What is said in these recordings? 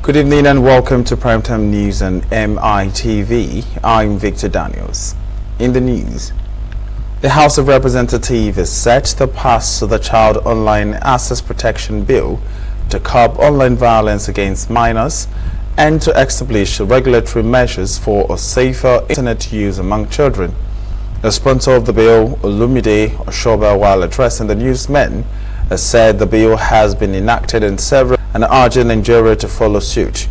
Good evening and welcome to Primetime News on Mitv. I'm Victor Daniels. In the news, the House of Representatives is set to pass the Child Online Access Protection Bill to curb online violence against minors and to establish regulatory measures for a safer internet use among children. The sponsor of the bill, Olumide Oshoba, while addressing the newsmen, has said the bill has been enacted in several and urging Nigeria to follow suit.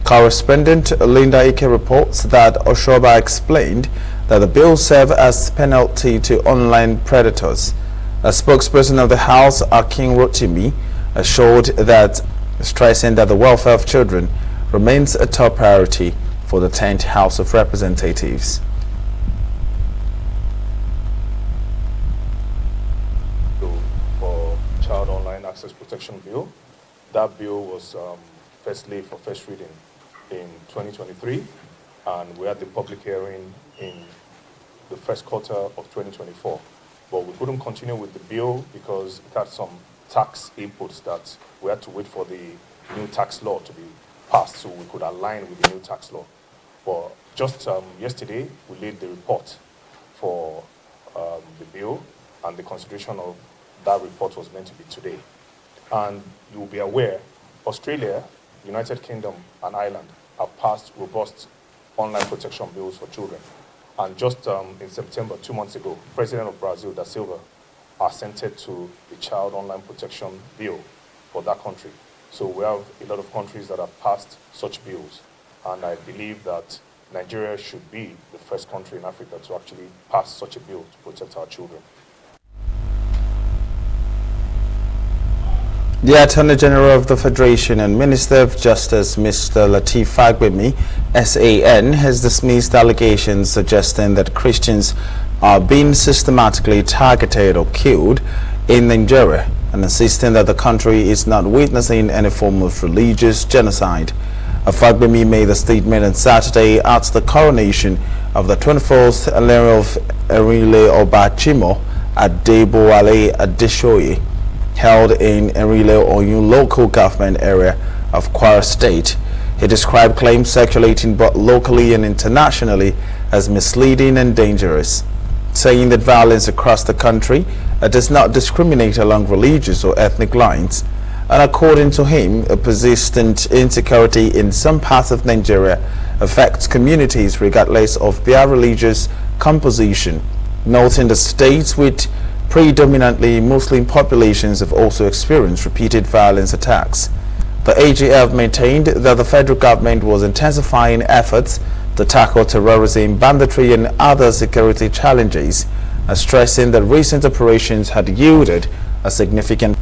Correspondent Linda Ike reports that Oshoba explained that the bill serves as penalty to online predators. A spokesperson of the House, Akin Rotimi, assured that, stressing that the welfare of children remains a top priority for the 10th House of Representatives. For Child Online Access Protection Bill. That bill was firstly for first reading in 2023, and we had the public hearing in the first quarter of 2024. But we couldn't continue with the bill because it had some tax inputs that we had to wait for the new tax law to be passed so we could align with the new tax law. But just yesterday, we laid the report for the bill, and the consideration of that report was meant to be today. And you will be aware, Australia, United Kingdom, and Ireland have passed robust online protection bills for children. And just in September, 2 months ago, President of Brazil, Da Silva, assented to the Child Online Protection Bill for that country. So we have a lot of countries that have passed such bills. And I believe that Nigeria should be the first country in Africa to actually pass such a bill to protect our children. The Attorney General of the Federation and Minister of Justice, Mr. Lateef Fagbemi, SAN, has dismissed allegations suggesting that Christians are being systematically targeted or killed in Nigeria, and insisting that the country is not witnessing any form of religious genocide. Fagbemi made the statement on Saturday at the coronation of the 24th Elere of Erile Obachimo at Debowale Adeshoye, held in Erile Oyun local government area of Kwara State. He described claims circulating both locally and internationally as misleading and dangerous, saying that violence across the country does not discriminate along religious or ethnic lines. And according to him, a persistent insecurity in some parts of Nigeria affects communities regardless of their religious composition, noting the states with predominantly Muslim populations have also experienced repeated violence attacks. The AGF maintained that the federal government was intensifying efforts to tackle terrorism, banditry and other security challenges, stressing that recent operations had yielded a significant.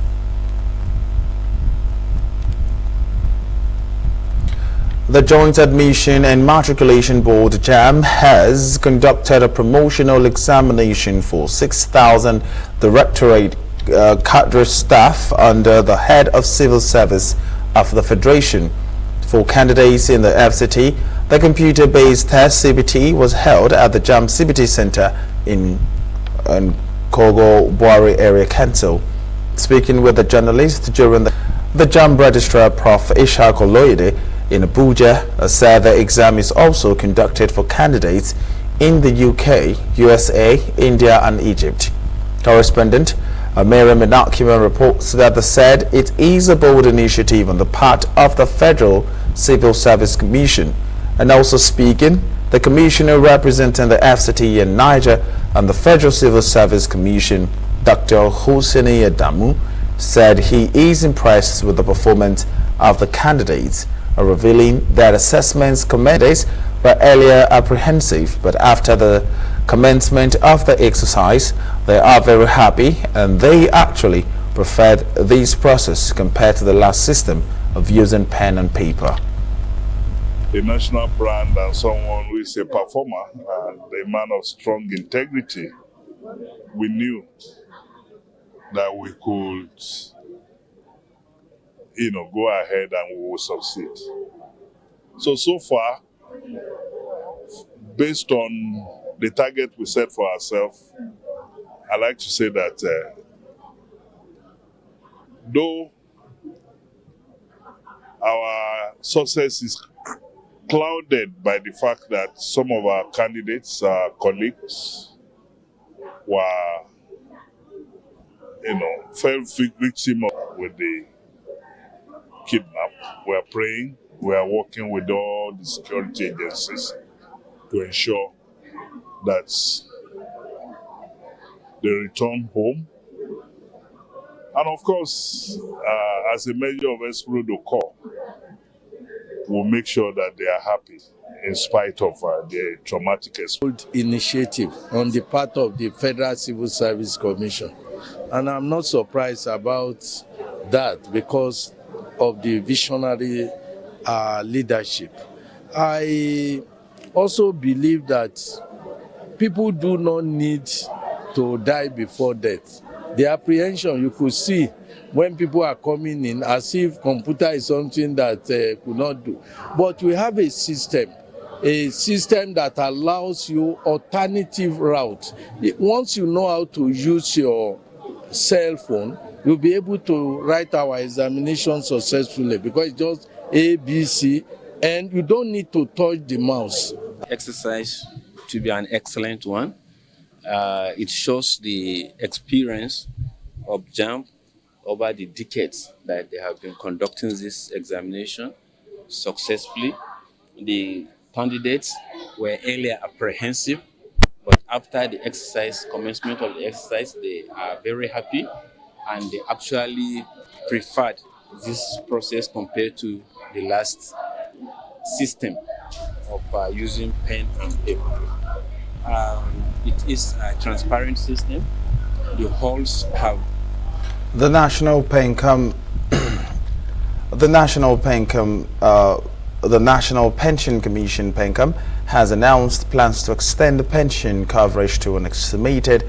The Joint Admission and Matriculation Board, JAM, has conducted a promotional examination for 6,000 Directorate cadre staff under the head of Civil Service of the Federation. For candidates in the FCT, the computer-based test CBT was held at the JAM CBT Center in Kogo Buari Area Council. Speaking with the journalist during the JAM Registrar, Prof. Ishaq Oloyede, in Abuja, said the exam is also conducted for candidates in the UK, USA, India and Egypt. Correspondent Miriam Menakima reports that the said it is a bold initiative on the part of the Federal Civil Service Commission. And also speaking, the commissioner representing the FCT in Niger and the Federal Civil Service Commission, Dr. Hosseini Adamu, said he is impressed with the performance of the candidates, revealing that assessments commended were earlier apprehensive, but after the commencement of the exercise, they are very happy and they actually preferred this process compared to the last system of using pen and paper. A national brand and someone who is a performer and a man of strong integrity, we knew that we could go ahead and we will succeed. So far, based on the target we set for ourselves, I like to say that though Our success is clouded by the fact that some of our candidates, our colleagues, were, fell victim with the kidnap. We are praying. We are working with all the security agencies to ensure that they return home. And of course, as a measure of esprit de corps, we'll make sure that they are happy in spite of their traumatic experience. Initiative on the part of the Federal Civil Service Commission. And I'm not surprised about that because of the visionary leadership. I also believe that people do not need to die before death. The apprehension you could see when people are coming in as if computer is something that could not do. But we have a system that allows you alternative route. Once you know how to use your cell phone, you'll be able to write our examination successfully because it's just A, B, C, and you don't need to touch the mouse. Exercise to be an excellent one. It shows the experience of JAMB over the decades that they have been conducting this examination successfully. The candidates were earlier apprehensive, but after the commencement of the exercise, they are very happy and they actually preferred this process compared to the last system of using pen and paper. It is a transparent system. The halls have The National Pension Commission (PENCOM) has announced plans to extend the pension coverage to an estimated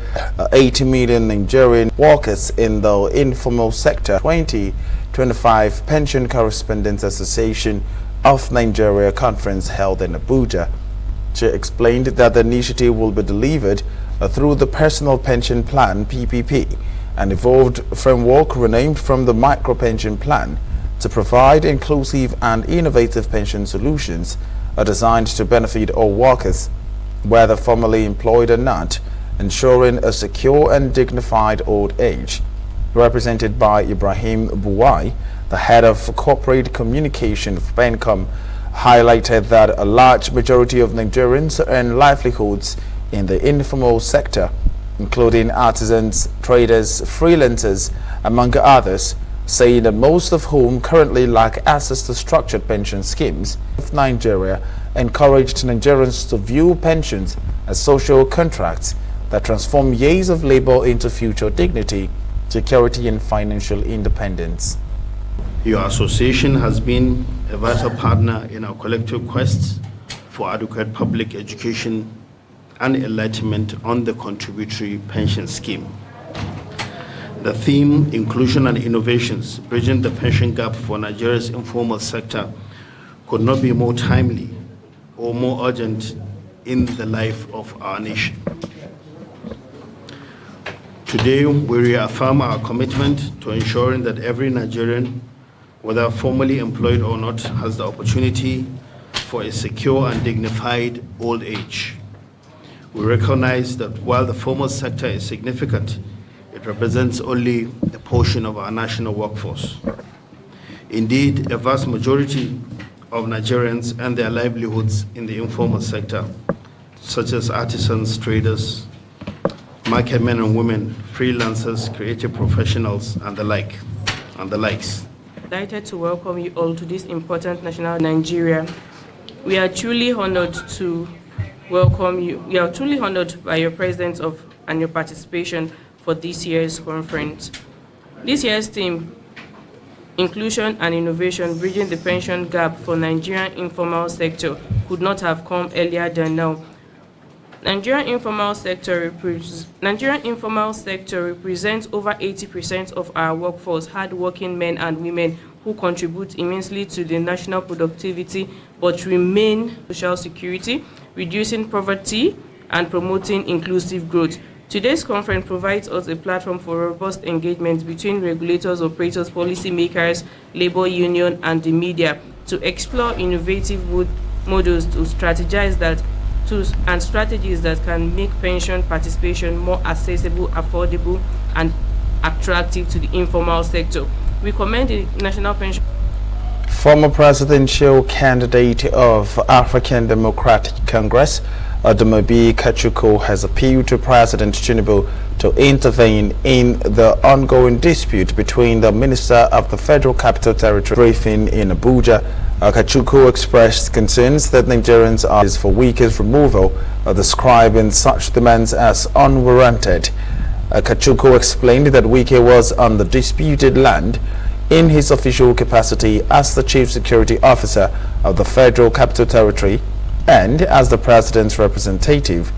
80 million Nigerian workers in the informal sector. 2025 Pension Correspondents Association of Nigeria conference held in Abuja. She explained that the initiative will be delivered through the Personal Pension Plan (PPP), an evolved framework renamed from the Micro Pension Plan, to provide inclusive and innovative pension solutions designed to benefit all workers, whether formally employed or not, ensuring a secure and dignified old age. Represented by Ibrahim Buwai, the head of corporate communication of PENCOM, highlighted that a large majority of Nigerians earn livelihoods in the informal sector, including artisans, traders, freelancers, among others, saying that most of whom currently lack access to structured pension schemes. Nigeria encouraged Nigerians to view pensions as social contracts that transform years of labor into future dignity, security, and financial independence. Your association has been a vital partner in our collective quest for adequate public education and enlightenment on the contributory pension scheme. The theme, Inclusion and Innovations, Bridging the Pension Gap for Nigeria's Informal Sector, could not be more timely or more urgent in the life of our nation. Today, we reaffirm our commitment to ensuring that every Nigerian, whether formally employed or not, has the opportunity for a secure and dignified old age. We recognize that while the formal sector is significant, it represents only a portion of our national workforce. Indeed, a vast majority of Nigerians earn their livelihoods in the informal sector, such as artisans, traders, market men and women, freelancers, creative professionals, and the likes. Delighted to welcome you all to this important national Nigeria. We are truly honored to welcome you. We are truly honored by your presence and your participation for this year's conference. This year's theme, Inclusion and Innovation, Bridging the Pension Gap for Nigerian Informal Sector, could not have come earlier than now. Nigerian informal sector represents over 80% of our workforce, hard-working men and women who contribute immensely to the national productivity but remain social security, reducing poverty, and promoting inclusive growth. Today's conference provides us a platform for robust engagement between regulators, operators, policymakers, labor union, and the media to explore innovative models to strategize that and strategies that can make pension participation more accessible, affordable, and attractive to the informal sector. We commend the National Pension. Former presidential candidate of African Democratic Congress, Adumobi Kachuku, has appealed to President Tinubu to intervene in the ongoing dispute between the Minister of the Federal Capital Territory. Briefing in Abuja, Kachuku expressed concerns that Nigerians are for Wike's removal, describing such demands as unwarranted. Kachuku explained that Wike was on the disputed land in his official capacity as the Chief Security Officer of the Federal Capital Territory and as the President's representative.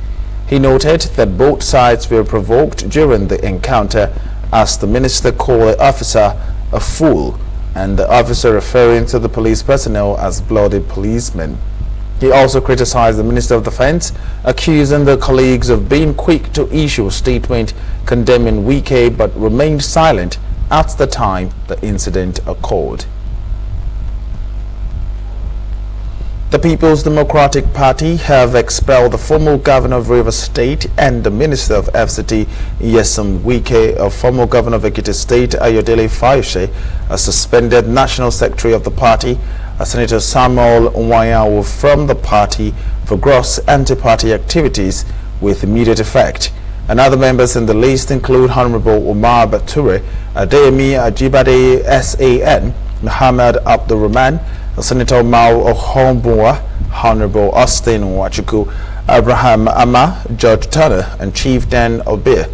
He noted that both sides were provoked during the encounter, as the minister called the officer a fool and the officer referring to the police personnel as bloody policemen. He also criticized the Minister of Defense, accusing the colleagues of being quick to issue a statement condemning Wike but remained silent at the time the incident occurred. The People's Democratic Party have expelled the former governor of Rivers State and the Minister of FCT, Nyesom Wike, a former governor of Ekiti State, Ayodele Fayose, a suspended national secretary of the party, Senator Samuel Nwayawu from the party for gross anti-party activities with immediate effect. And other members in the list include Honorable Umar Bature, Adeyemi Ajibade SAN, Muhammad Abdurrahman, Senator Mao Ohombua, Honorable Austin Wachuku, Abraham Ama, George Turner, and Chief Dan Obir.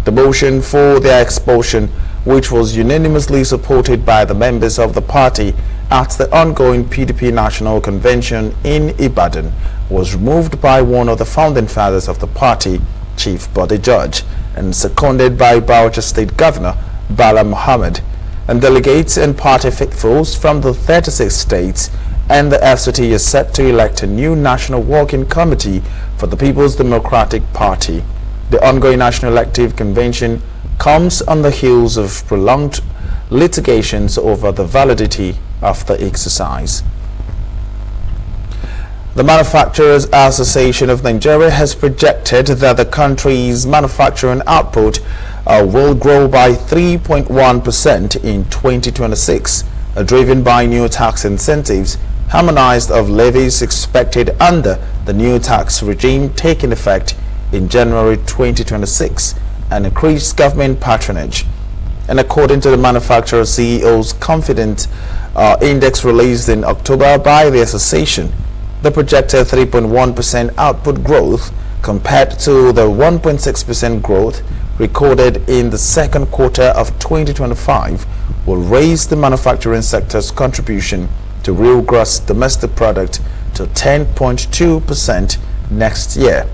The motion for their expulsion, which was unanimously supported by the members of the party at the ongoing PDP National Convention in Ibadan, was removed by one of the founding fathers of the party, Chief Bode George, and seconded by Bauchi State Governor Bala Muhammad. And delegates and party faithfuls from the 36 states and the FCT is set to elect a new National Working Committee for the People's Democratic Party. The ongoing National Elective Convention comes on the heels of prolonged litigations over the validity of the exercise. The Manufacturers Association of Nigeria has projected that the country's manufacturing output will grow by 3.1% in 2026, driven by new tax incentives, harmonized of levies expected under the new tax regime taking effect in January 2026, and increased government patronage. And according to the manufacturer CEO's confidence index released in October by the association, the projected 3.1% output growth compared to the 1.6% growth recorded in the second quarter of 2025 will raise the manufacturing sector's contribution to real gross domestic product to 10.2% next year.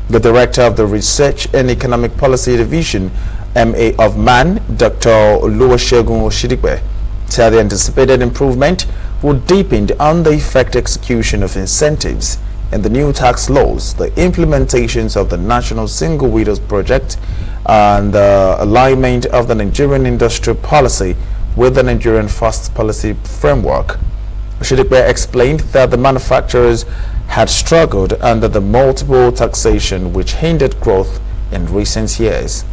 The director of the Research and Economic Policy Division, MA of MAN, Dr. Oluwasegun Oshidigbe, said the anticipated improvement would depend on the effective execution of incentives and the new tax laws, the implementations of the National Single Windows Project, and the alignment of the Nigerian industrial policy with the Nigerian First Policy Framework. Oshidigbe explained that the manufacturers had struggled under the multiple taxation which hindered growth in recent years.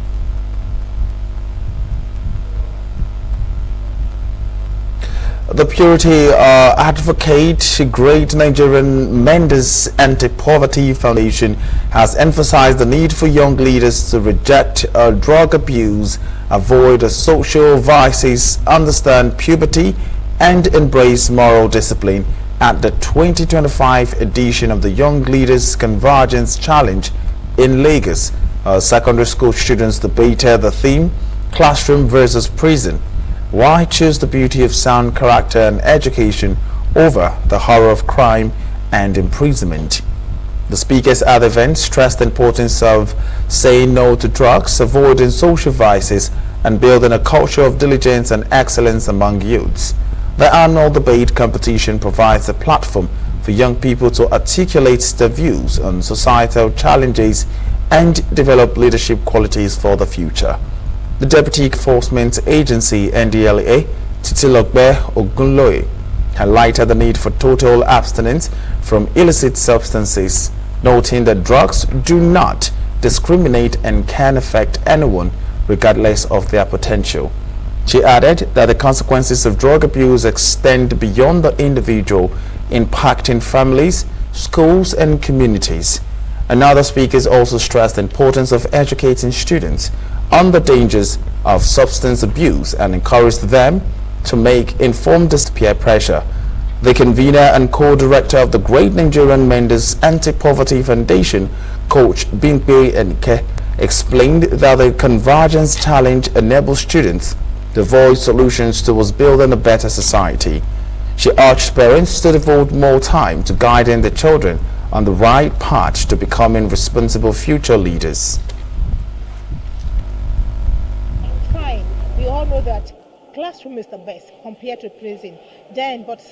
The Purity Advocate Great Nigerian Mendes Anti-Poverty Foundation has emphasized the need for young leaders to reject drug abuse, avoid social vices, understand puberty, and embrace moral discipline at the 2025 edition of the Young Leaders Convergence Challenge in Lagos. Secondary school students debated the theme, Classroom versus Prison. Why choose the beauty of sound character and education over the horror of crime and imprisonment? The speakers at the event stressed the importance of saying no to drugs, avoiding social vices, and building a culture of diligence and excellence among youths. The annual debate competition provides a platform for young people to articulate their views on societal challenges and develop leadership qualities for the future. The Deputy Enforcement Agency (NDLA), Titilogbe Ogunloye, highlighted the need for total abstinence from illicit substances, noting that drugs do not discriminate and can affect anyone regardless of their potential. She added that the consequences of drug abuse extend beyond the individual, impacting families, schools, and communities. Another speakers also stressed the importance of educating students on the dangers of substance abuse and encouraged them to make informed peer pressure. The convener and co-director of the Great Nigerian Mendes Anti-Poverty Foundation, Coach Bimpe Enke, explained that the Convergence Challenge enables students to voice solutions towards building a better society. She urged parents to devote more time to guiding their children on the right path to becoming responsible future leaders. Fine, we all know that classroom is the best compared to prison. But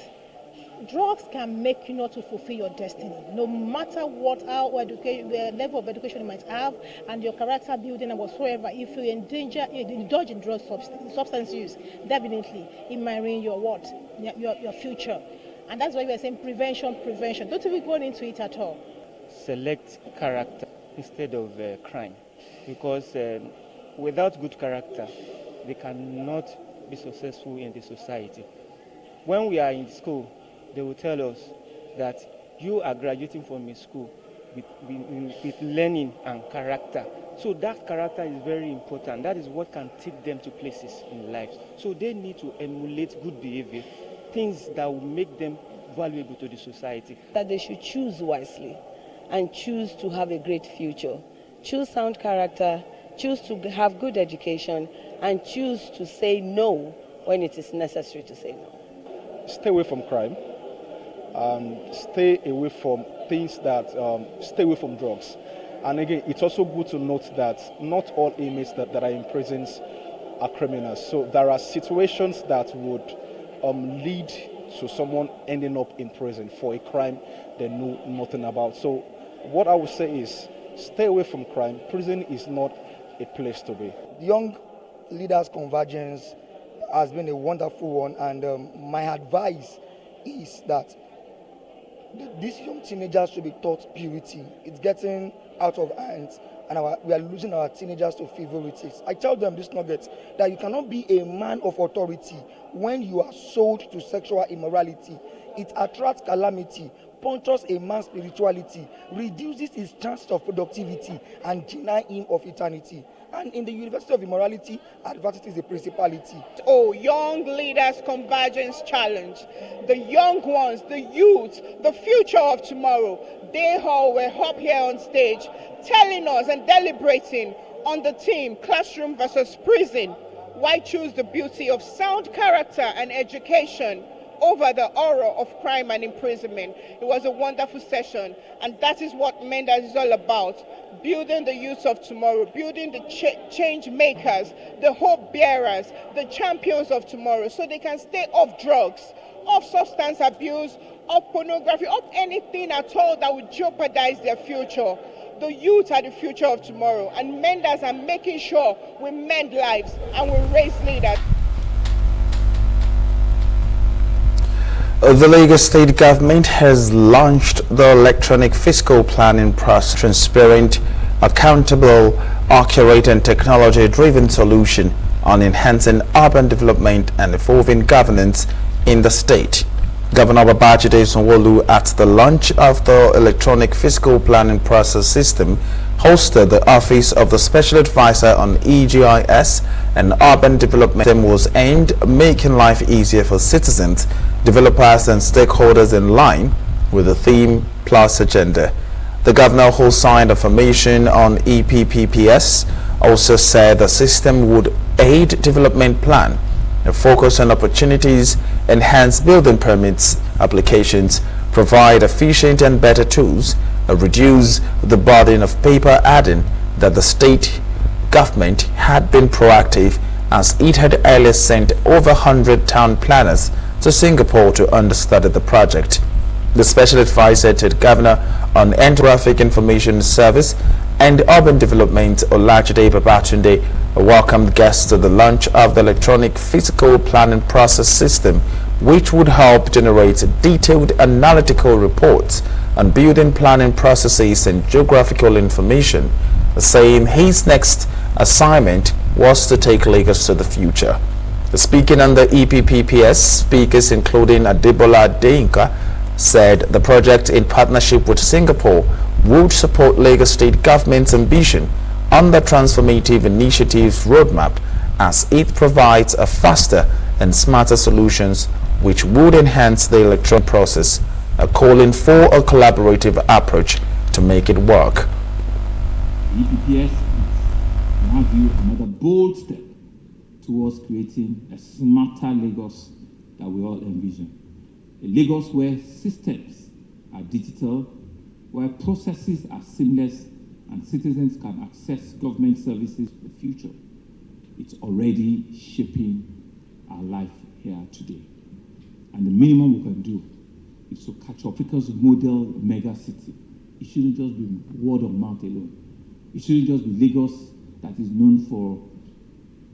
drugs can make you not to fulfill your destiny. No matter what the level of education you might have and your character building and whatsoever, if you indulge in drug substance use, definitely it might ruin your future. And that's why we are saying prevention. Don't even go into it at all. Select character instead of crime, because without good character, they cannot be successful in the society. When we are in school, they will tell us that you are graduating from a school with learning and character. So that character is very important. That is what can take them to places in life. So they need to emulate good behavior, things that will make them valuable to the society. That they should choose wisely and choose to have a great future. Choose sound character, choose to have good education, and choose to say no when it is necessary to say no. Stay away from crime. Stay away from things that stay away from drugs. And again, it's also good to note that not all inmates that are in prisons are criminals. So there are situations that would lead to someone ending up in prison for a crime they know nothing about. So what I would say is stay away from crime. Prison is not a place to be. Young Leaders Convergence has been a wonderful one, and my advice is that these young teenagers should be taught purity. It's getting out of hands, and we are losing our teenagers to frivolities. I tell them this nugget, that you cannot be a man of authority when you are sold to sexual immorality. It attracts calamity, punctures a man's spirituality, reduces his chances of productivity, and deny him of eternity. And in the University of Immorality, adversity is a principality. Oh, Young Leaders Convergence Challenge. The young ones, the youth, the future of tomorrow, they all were up here on stage telling us and deliberating on the theme classroom versus prison. Why choose the beauty of sound character and education over the horror of crime and imprisonment? It was a wonderful session, and that is what Mendes is all about. Building the youth of tomorrow, building the change makers, the hope bearers, the champions of tomorrow, so they can stay off drugs, off substance abuse, off pornography, off anything at all that would jeopardize their future. The youth are the future of tomorrow, and Mendes are making sure we mend lives and we raise leaders. The Lagos State government has launched the electronic fiscal planning process, transparent, accountable, accurate and technology-driven solution on enhancing urban development and evolving governance in the state. Governor Babajide Sanwo-Olu, at the launch of the electronic fiscal planning process system, hosted the Office of the Special Advisor on EGIS and Urban Development, was aimed at making life easier for citizens, developers and stakeholders in line with the theme Plus agenda. The governor, who signed affirmation on EPPPS, also said the system would aid development plan and focus on opportunities, enhance building permits applications, provide efficient and better tools, and reduce the burden of paper, adding that the state government had been proactive as it had earlier sent over 100 town planners to Singapore to understudy the project. The special advisor to the governor on Traffic Information Service, and Urban Development Olajide Babatunde welcomed guests to the launch of the electronic physical planning process system, which would help generate detailed analytical reports on building planning processes and geographical information, saying his next assignment was to take Lagos to the future. Speaking on the EPPPS, speakers including Adebola Adeyinka said the project, in partnership with Singapore, would support Lagos State government's ambition on the transformative initiatives roadmap, as it provides a faster and smarter solutions which would enhance the electoral process, calling for a collaborative approach to make it work. EPPS is, in our view, another bold step towards creating a smarter Lagos that we all envision. A Lagos where systems are digital, where processes are seamless, and citizens can access government services for the future. It's already shaping our life here today. And the minimum we can do is to catch up Africa's model mega city. It shouldn't just be word of mouth alone. It shouldn't just be Lagos that is known for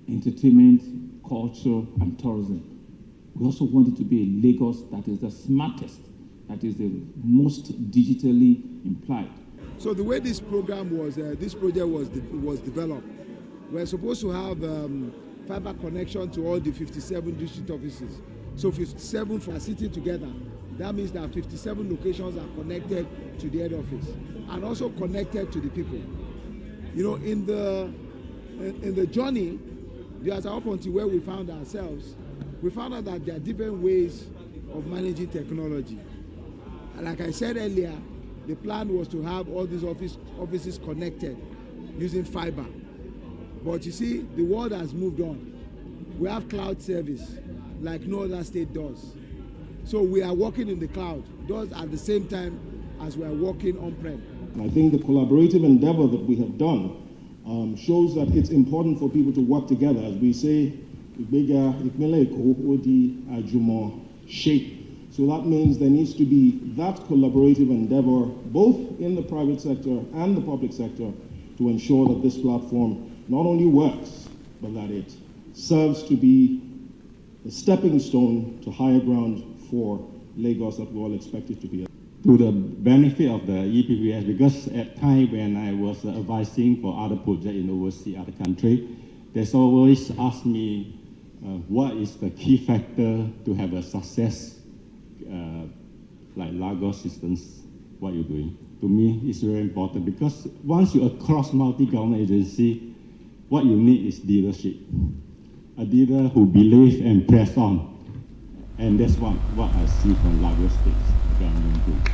entertainment, culture, and tourism. We also want it to be a Lagos that is the smartest, that is the most digitally implied. So the way this program was, this project was developed, we're supposed to have fiber connection to all the 57 district offices. So 57 are sitting together. That means that 57 locations are connected to the head office and also connected to the people. You know, in the journey, there's up until where we found ourselves, we found out that there are different ways of managing technology. And like I said earlier, the plan was to have all these offices connected using fiber. But you see, the world has moved on. We have cloud service like no other state does. So we are working in the cloud, those at the same time as we are working on-prem. I think the collaborative endeavor that we have done shows that it's important for people to work together. As we say, shape. So that means there needs to be that collaborative endeavor, both in the private sector and the public sector, to ensure that this platform not only works, but that it serves to be a stepping stone to higher ground for Lagos that we all expect it to be. To the benefit of the EPPS, because at time when I was advising for other projects in overseas, other country, they always ask me what is the key factor to have a success like Lagos systems, what you're doing. To me, it's very important because once you're across multi-government agency, what you need is leadership. A leader who believes and press on. And that's what I see from Lagos State's government.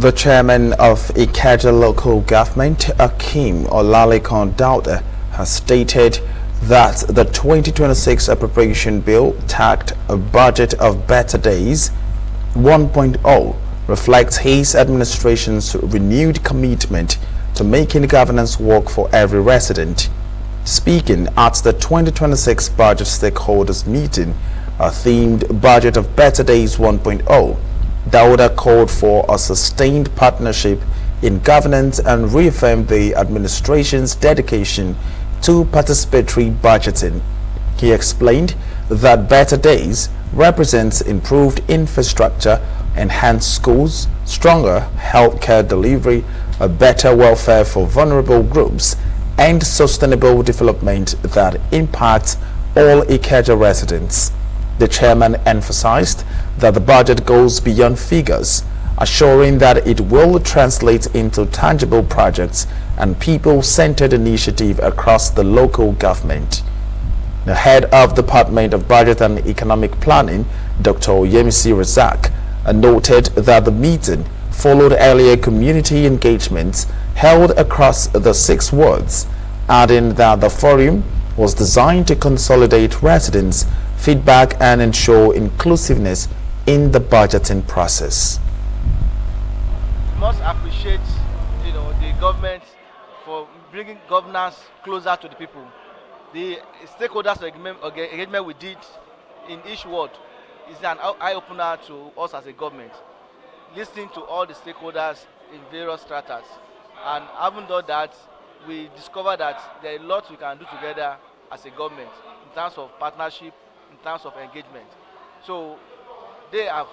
The chairman of Ikeja local government, Akeem Olalekan Dauda, has stated that the 2026 appropriation bill, tagged a budget of better days 1.0, reflects his administration's renewed commitment to making governance work for every resident. Speaking at the 2026 budget stakeholders meeting, a themed budget of better days 1.0, Dauda called for a sustained partnership in governance and reaffirmed the administration's dedication to participatory budgeting. He explained that better days represents improved infrastructure, enhanced schools, stronger healthcare delivery, a better welfare for vulnerable groups, and sustainable development that impacts all Ikeja residents. The chairman emphasized that the budget goes beyond figures, assuring that it will translate into tangible projects and people-centered initiative across the local government. The head of the Department of Budget and Economic Planning, Dr. Yemisi Razak, noted that the meeting followed earlier community engagements held across the 6 wards, adding that the forum was designed to consolidate residents' feedback and ensure inclusiveness in the budgeting process. We must appreciate, the government for bringing governance closer to the people. The stakeholders engagement we did in each ward is an eye-opener to us as a government. Listening to all the stakeholders in various stratas. And having done that, we discovered that there are a lot we can do together as a government in terms of partnership, in terms of engagement. So they have,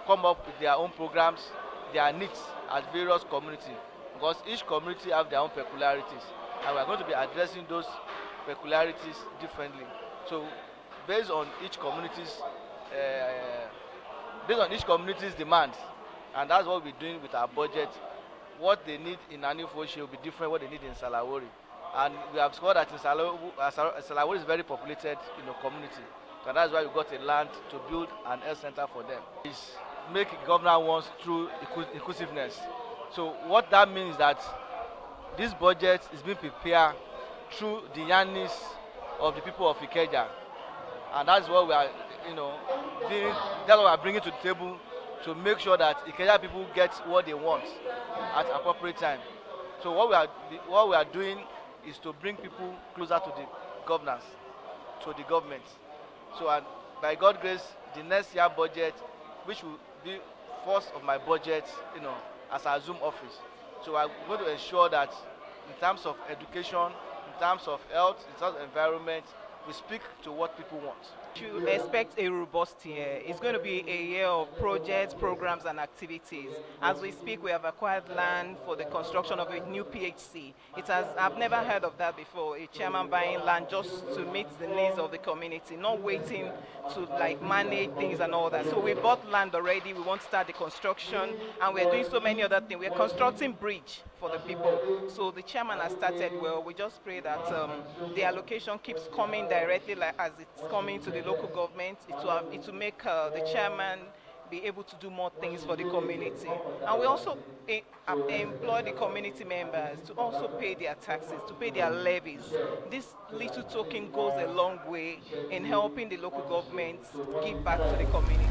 come up with their own programs, their needs at various communities, because each community have their own peculiarities, and we are going to be addressing those peculiarities differently. So based on each community's demands, and that's what we're doing with our budget. What they need in Anifoshe will be different what they need in Salawori. And we have discovered that in Salawori is very populated community. And that's why we got a land to build an health center for them. It's make governor wants through inclusiveness. So what that means is that this budget is being prepared through the yearnings of the people of Ikeja. And that's what we are, that's what we are bringing to the table to make sure that Ikeja people get what they want at appropriate time. So what we are doing is to bring people closer to the governors, to the government. So and by God's grace, the next year budget, which will be first of my budget, as I assume office. So I'm going to ensure that in terms of education, in terms of health, in terms of environment, we speak to what people want. You expect a robust year. It's going to be a year of projects, programs, and activities. As we speak, we have acquired land for the construction of a new PHC. I've never heard of that before, a chairman buying land just to meet the needs of the community, not waiting to manage things and all that. So we bought land already, we want to start the construction, and we're doing so many other things. We're constructing bridge for the people. So the chairman has started well. We just pray that the allocation keeps coming directly as it's coming to the local government. It will make the chairman be able to do more things for the community. And we also employ the community members to also pay their taxes, to pay their levies. This little token goes a long way in helping the local governments give back to the community.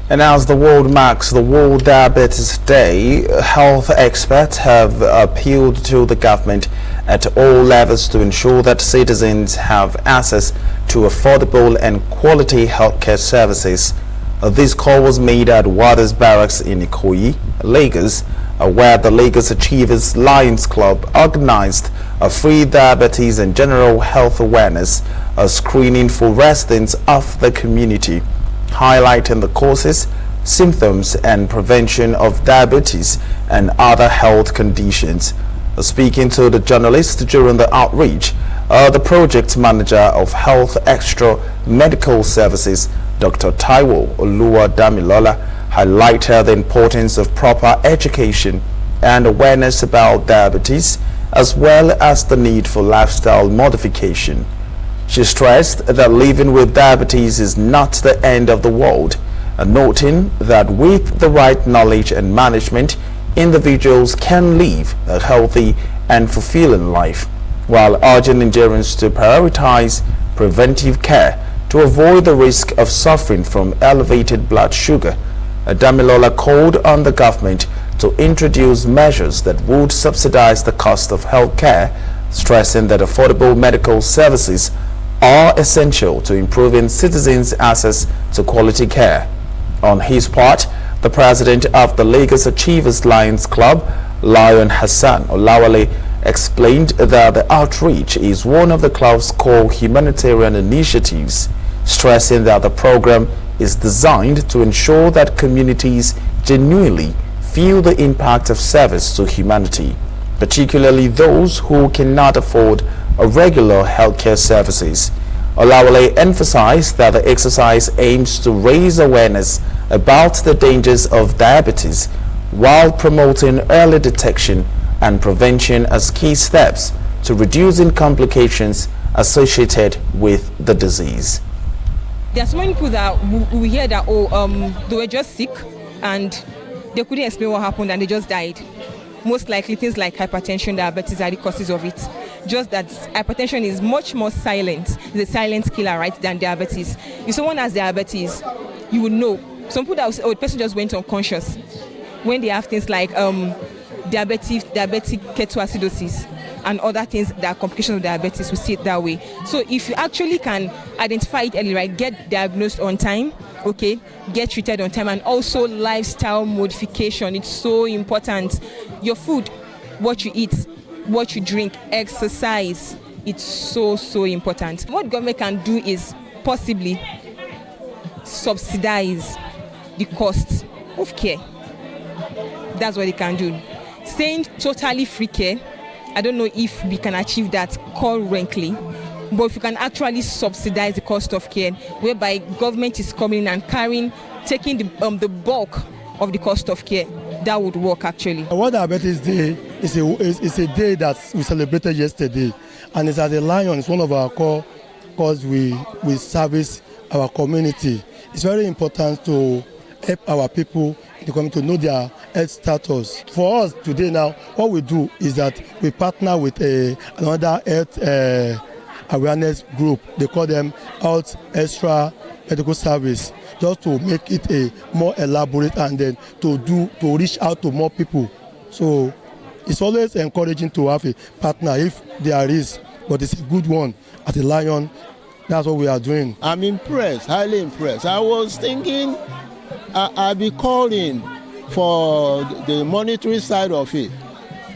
And as the world marks the World Diabetes Day, health experts have appealed to the government at all levels to ensure that citizens have access to affordable and quality healthcare services. This call was made at Waters Barracks in Ikoyi, Lagos, where the Lagos Achievers Lions Club organized a free diabetes and general health awareness screening for residents of the community, highlighting the causes, symptoms, and prevention of diabetes and other health conditions. Speaking to the journalists during the outreach, the project manager of Health Extra Medical Services, Dr. Taiwo Oluwadamilola, highlighted the importance of proper education and awareness about diabetes, as well as the need for lifestyle modification. She stressed that living with diabetes is not the end of the world, noting that with the right knowledge and management, individuals can live a healthy and fulfilling life, while urging Nigerians to prioritize preventive care to avoid the risk of suffering from elevated blood sugar. Damilola called on the government to introduce measures that would subsidize the cost of health care, stressing that affordable medical services are essential to improving citizens' access to quality care. On his part, the president of the Lagos Achievers Lions Club, Lion Hassan Olawale, explained that the outreach is one of the club's core humanitarian initiatives, stressing that the program is designed to ensure that communities genuinely feel the impact of service to humanity, particularly those who cannot afford regular healthcare services. Olawale emphasized that the exercise aims to raise awareness about the dangers of diabetes while promoting early detection and prevention as key steps to reducing complications associated with the disease. There are so many people that we hear that they were just sick and they couldn't explain what happened and they just died. Most likely things like hypertension, diabetes are the causes of it. Just that hypertension is much more silent. It's a silent killer, right, than diabetes. If someone has diabetes, you would know. Some people that will say, the person just went unconscious when they have things like diabetic ketoacidosis. and other things that are complications of diabetes. We see it that way. So if you actually can identify it early, right, get diagnosed on time, okay, get treated on time, and also lifestyle modification. It's so important. Your food, what you eat, what you drink, exercise. It's so important. What government can do is possibly subsidize the cost of care. That's what they can do. Saying totally free care, I don't know if we can achieve that currently, but if we can actually subsidize the cost of care, whereby government is coming in and taking the bulk of the cost of care, that would work actually. World Diabetes Day is a day that we celebrated yesterday, and it's as a Lion. It's one of our core cause we service our community. It's very important to help our people in the community to know their health status. For us today now, what we do is that we partner with another health awareness group. They call them Health Extra Medical Service, just to make it a more elaborate and then to reach out to more people. So it's always encouraging to have a partner if there is, but it's a good one. At the Lion, that's what we are doing. I'm impressed, highly impressed. I was thinking I'll be calling for the monetary side of it.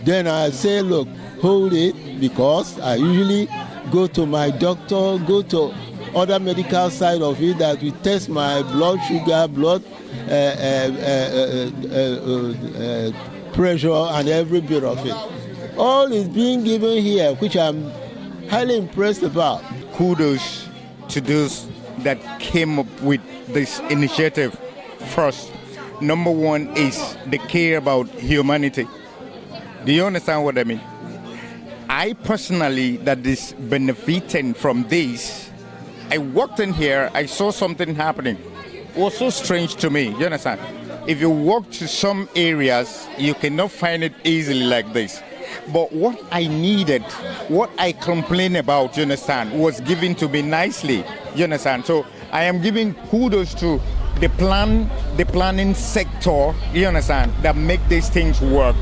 Then I say, look, hold it, because I usually go to my doctor, go to other medical side of it that we test my blood sugar, blood pressure, and every bit of it. All is being given here, which I'm highly impressed about. Kudos to those that came up with this initiative. First, number one is the care about humanity. Do you understand what I mean? I personally, that is benefiting from this, I walked in here, I saw something happening. It was so strange to me, you understand? If you walk to some areas, you cannot find it easily like this. But what I needed, what I complained about, you understand, was given to me nicely, you understand? So I am giving kudos to the planning sector, you understand, that make these things work.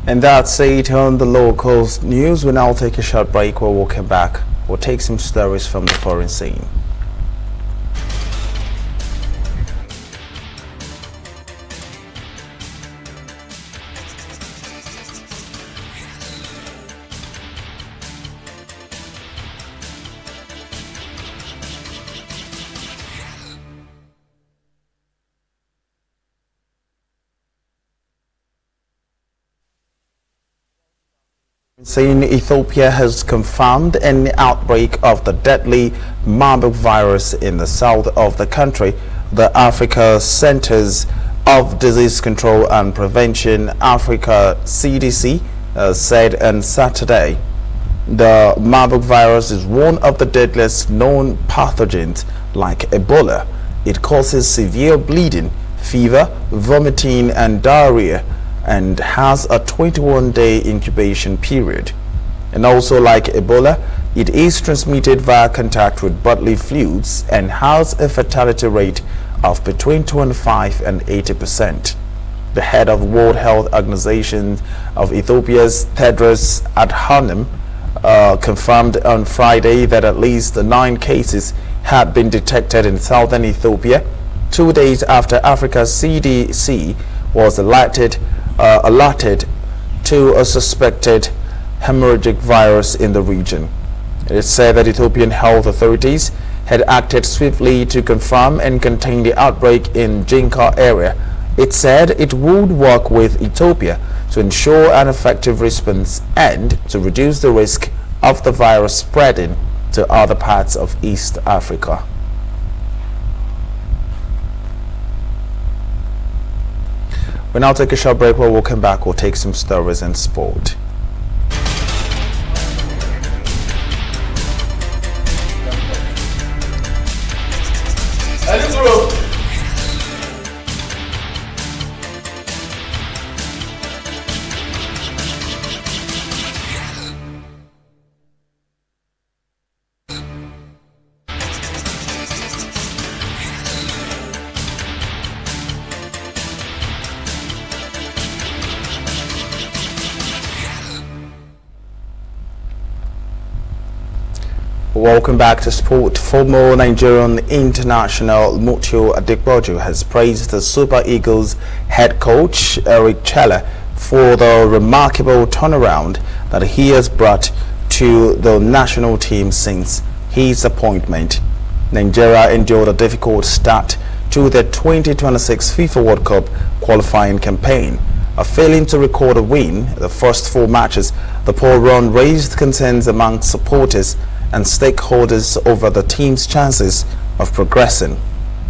And that's it on the local news. We'll now take a short break. When we'll come back, we'll take some stories from the foreign scene. Saying Ethiopia has confirmed an outbreak of the deadly Marburg virus in the south of the country. The Africa Centers of Disease Control and Prevention, Africa CDC, said on Saturday. The Marburg virus is one of the deadliest known pathogens like Ebola. It causes severe bleeding, fever, vomiting, and diarrhea, and has a 21-day incubation period. And also, like Ebola, it is transmitted via contact with bodily fluids and has a fatality rate of between 25 and 80%. The head of World Health Organization of Ethiopia's Tedros Adhanom confirmed on Friday that at least 9 cases had been detected in southern Ethiopia, 2 days after Africa's CDC was alerted to a suspected hemorrhagic virus in the region. It is said that Ethiopian health authorities had acted swiftly to confirm and contain the outbreak in Jinka area. It said it would work with Ethiopia to ensure an effective response and to reduce the risk of the virus spreading to other parts of East Africa. We'll now take a short break. When we'll come back, we'll take some stories and sport. Welcome back to sport. Former Nigerian international Mutiu Adepoju has praised the Super Eagles head coach Eric Chelle for the remarkable turnaround that he has brought to the national team since his appointment. Nigeria endured a difficult start to the 2026 FIFA World Cup qualifying campaign. Failing to record a win the first 4 matches, the poor run raised concerns among supporters and stakeholders over the team's chances of progressing.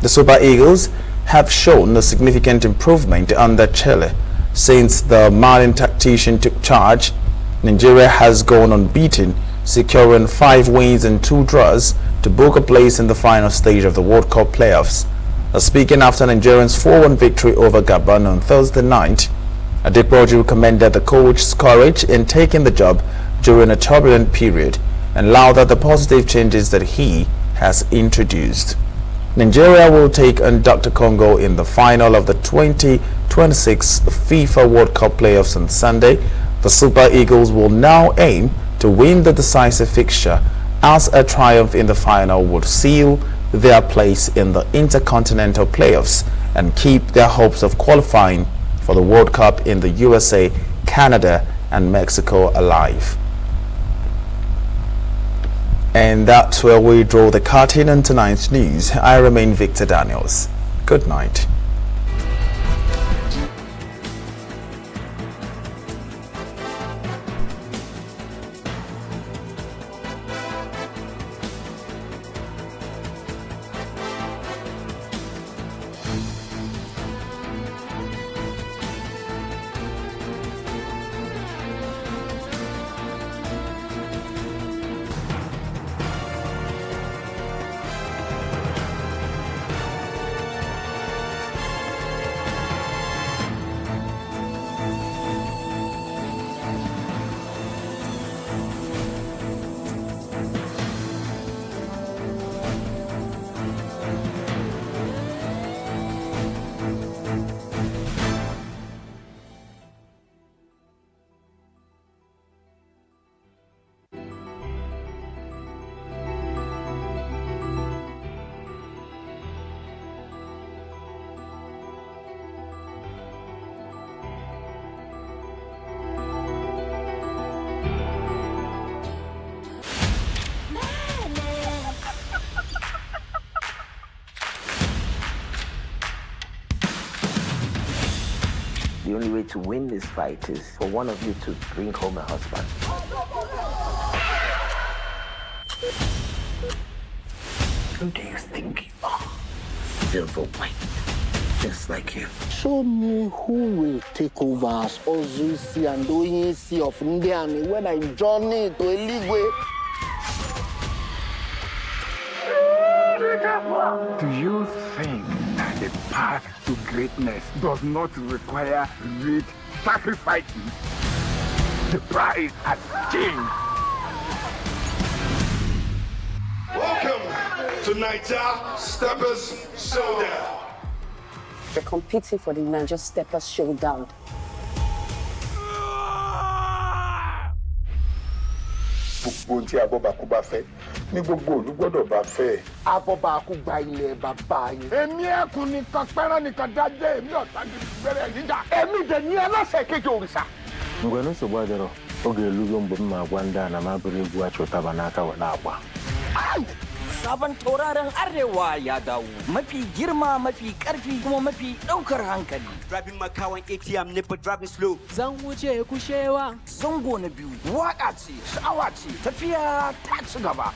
The Super Eagles have shown a significant improvement under Chelle. Since the Malian tactician took charge, Nigeria has gone unbeaten, securing 5 wins and 2 draws to book a place in the final stage of the World Cup playoffs. Speaking after Nigeria's 4-1 victory over Gabon on Thursday night, Adepoju commended the coach's courage in taking the job during a turbulent period and lauded the positive changes that he has introduced. Nigeria will take on Dr. Congo in the final of the 2026 FIFA World Cup playoffs on Sunday. The Super Eagles will now aim to win the decisive fixture, as a triumph in the final would seal their place in the intercontinental playoffs and keep their hopes of qualifying for the World Cup in the USA, Canada and Mexico alive. And that's where we draw the curtain on tonight's news. I remain Victor Daniels. Good night. The only way to win this fight is for one of you to bring home a husband. Who do you think you are? Silver white, just like you. Show me who will take over as Ozusi and Oyinsi of Ndiani when I journey to Eligwe. Do you think that the path to greatness does not require great sacrifices? The price has changed. Welcome to Niger Steppers Showdown. We're competing for the Niger Steppers Showdown. Gbogbo tí Abọ́bakú bá fẹ́ ní gbogbo ìlú gbọ́dọ̀ bá fẹ́. Abọ́bakú gba ilẹ̀ bàbá yín. Èmi ẹkùn nìkan pẹ́rán nìkan dájẹ́ èmi ọ̀tá gidi gbẹ́rẹ́ níjà. Èmi dẹ̀ ní ẹlẹ́sẹ̀ kejì òrìṣà. Mgbe nsogbu adịrọ, oge elugo mgbe m ma gwa ndị a na m abụrụ egwu achụtaba n'aka were agba. Sabon tauraron Arewa ya dawo. Mafi girma, mafi ƙarfi kuma mafi ɗaukar hankali. Driving makawan ATM never driving slow. Zan wuce kushewa. Zango na biyu. Waƙa ce, sha'awa ce, tafiya ta ci gaba.